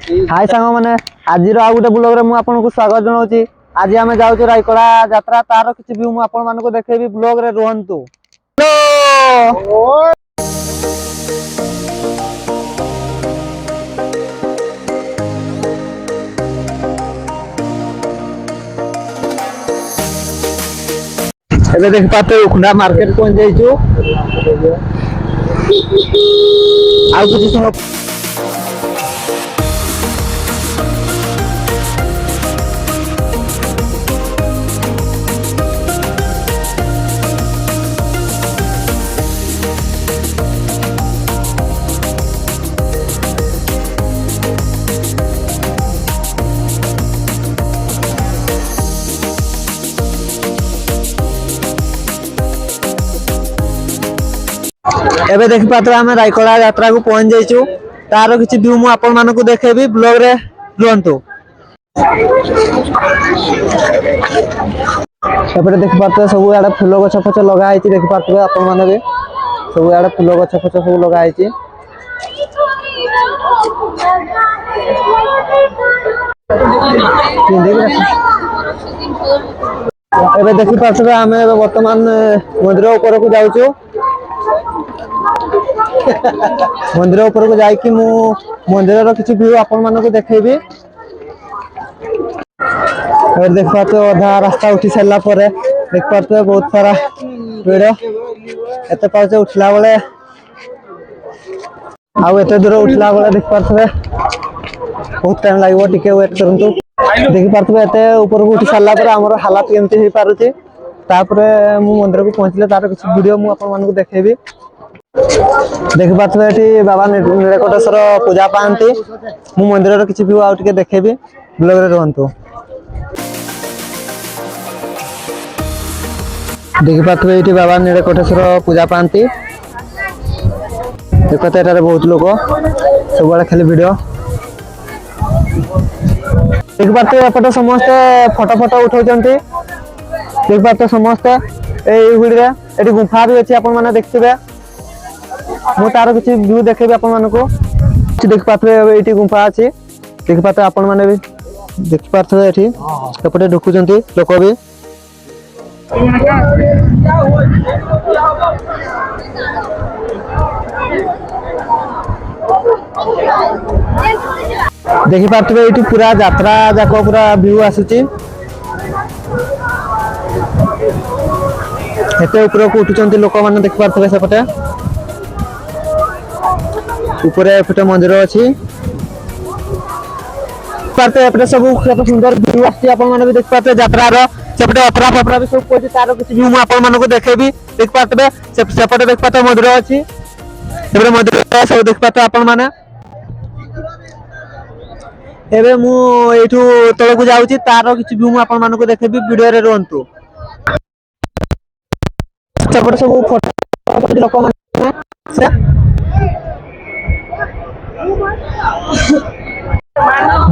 हाय सांग मैंने आज गोटे ब्लॉग रे आपको स्वागत जनाऊँ। आज आम जाऊँ रायकड़ा यात्रा तार किसी व्यू मुझे देखेबी ब्लॉग रे रुहतु। ଏବେ ଦେଖି ପାତେ ଉଖୁଣ୍ଡା ମାର୍କେଟ ପହଞ୍ଚି ଯାଇଛୁ। ଆଉ କିଛି ସମୟ एबे देखि पात्र आम रायकड़ा यात्रा को पहुंच जाइछु। तार किसी व्यू मु आपण मानकु देखेबी ब्लॉग रे रुहतु। सेपटे देखि पात्र सब आड़े फूल गछ फछ लगा आइछि। देखि पात्र आपण माने भी सब आड़े फूल गछ फछ सब लगा आइछि। एबे देखि पात्र आमे वर्तमान मंदिर ऊपर को जाउछु। मंदिर ऊपर को जाइए मंदिर किसी व्यू आपण मानक देखेबी। देख पाते अधा रास्ता उठी सारा देख पाते बहुत सारा भीड़ एत पाचे उठला बेले आते दूर उठला बेले देख पारे बहुत टाइम लगे टिके वेट करंतु। देख पारे एत ऊपर को उठी सारा आमर हालत केमती हो पारुछि। तापरे मु मंदिर को पहुंचले तार किसी वीडियो मु आपण मानक देखेबी। देख पारे ये बाबा नीलकंठेश्वर पूजा पाती। मु मंदिर किसी व्यू आउ टिके देखेबी ब्लॉग रे रुहतु। देख पारे ये बाबा नीलकंठेश्वर पूजा पाती। देखते एटारे बहुत लोग सब खाली वीडियो देख पारे एपटे समस्ते फोटो फोटो उठाउछन्ती। देख पारे समस्ते ये गुंफा भी अच्छी आपण माने देखिबे। मु तार किसी व्यू देखेबी आपण मानको। देख पारे ये गुंफा अच्छी देख पारे आपण माने भी देख पारे एठी एपटे ढुकुचन्ती लोक भी। देखि पारे ये पूरा यात्रा जाक पूरा व्यू आसुची। एते ऊपर को उठुचन्ती लोक माने देख पारे सेपटे ऊपर एपटे मंदिर अच्छी। पाते एपटे सब केते सुंदर व्यू आसी आपण माने भी देख पाते यात्रा रो सेपटे अतरा फपरा भी सब कोची तार किसी व्यू आपण मानको देखेबी। देख पाते सेपटे देख पाते मंदिर अच्छी सेपटे मंदिर सब देख पाते आपण माने। एबे मु एठू तळ को जाउची तार किसी व्यू आपण मानको देखेबी वीडियो रे रुहतु। सेपटे सब फोटो लोक माने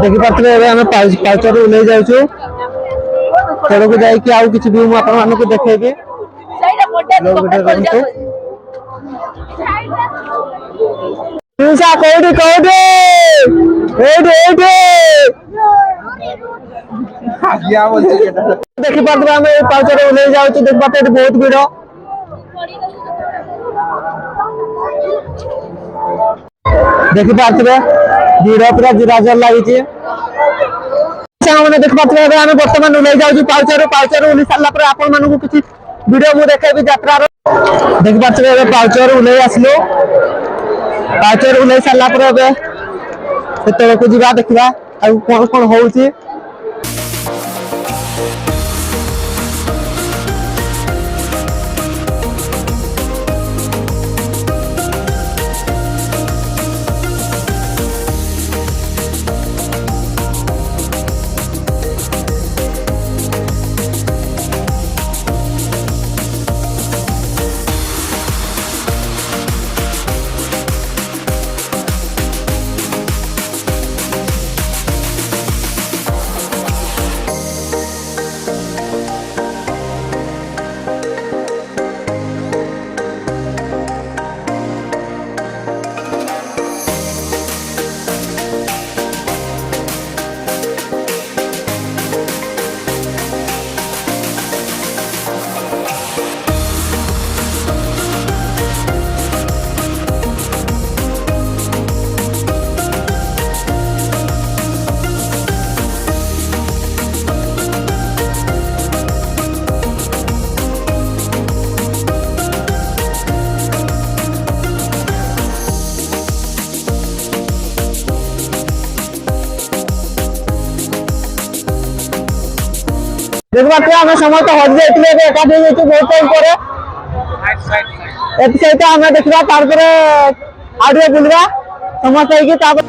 देखि पारे एबे हमें पाउचर उले जाउछु। तळ को जाई कि आउ किसी व्यू आपण मानको देखेबी लोग वीडियो रुहतु। तुसा कोडी कोडी एडे एडे आगिया बोलते केटा देखि पारे हमें पाउचर उले जाउछु। देख पाते बहुत भीड़ देखि पारे भीड़ पूरा जिराजर लगी। देख पारे हमें बर्तमान उल्ले जाऊँ पाउचर उल्ली सारा पर आपण मानू किसी वीडियो मु देखेबी यात्रा देख पारे पाउचर उल्ले आसलु। पाउचर उल्ले सारा पर तल को जा देखा कौन कौन होउची। ଦେଖିପାରୁଥିବେ ଆମେ ସମସ୍ତେ ହଜି ଯାଇଥିଲେ ଏବେ ଏକାଠି ହେଇଯାଇଛୁ ବହୁତ ଟାଇମ ପରେ। ଏଥିସହିତ ଆମେ ଦେଖିବା ତାପରେ ଆଉ ଟିକେ ବୁଲିବା ସମସ୍ତେ ହେଇକି ତାପରେ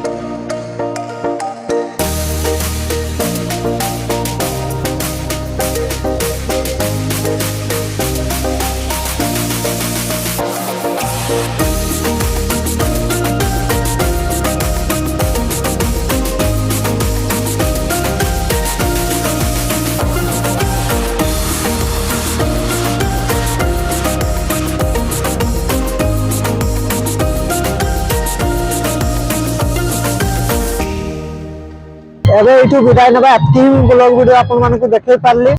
ଏବେ ଏଇଠୁ ବିଦାୟ ନେବା। ଏତିକି ବ୍ଲଗ ଭିଡିଓ ଆପଣମାନଙ୍କୁ ଦେଖେଇ ପାରିଲି।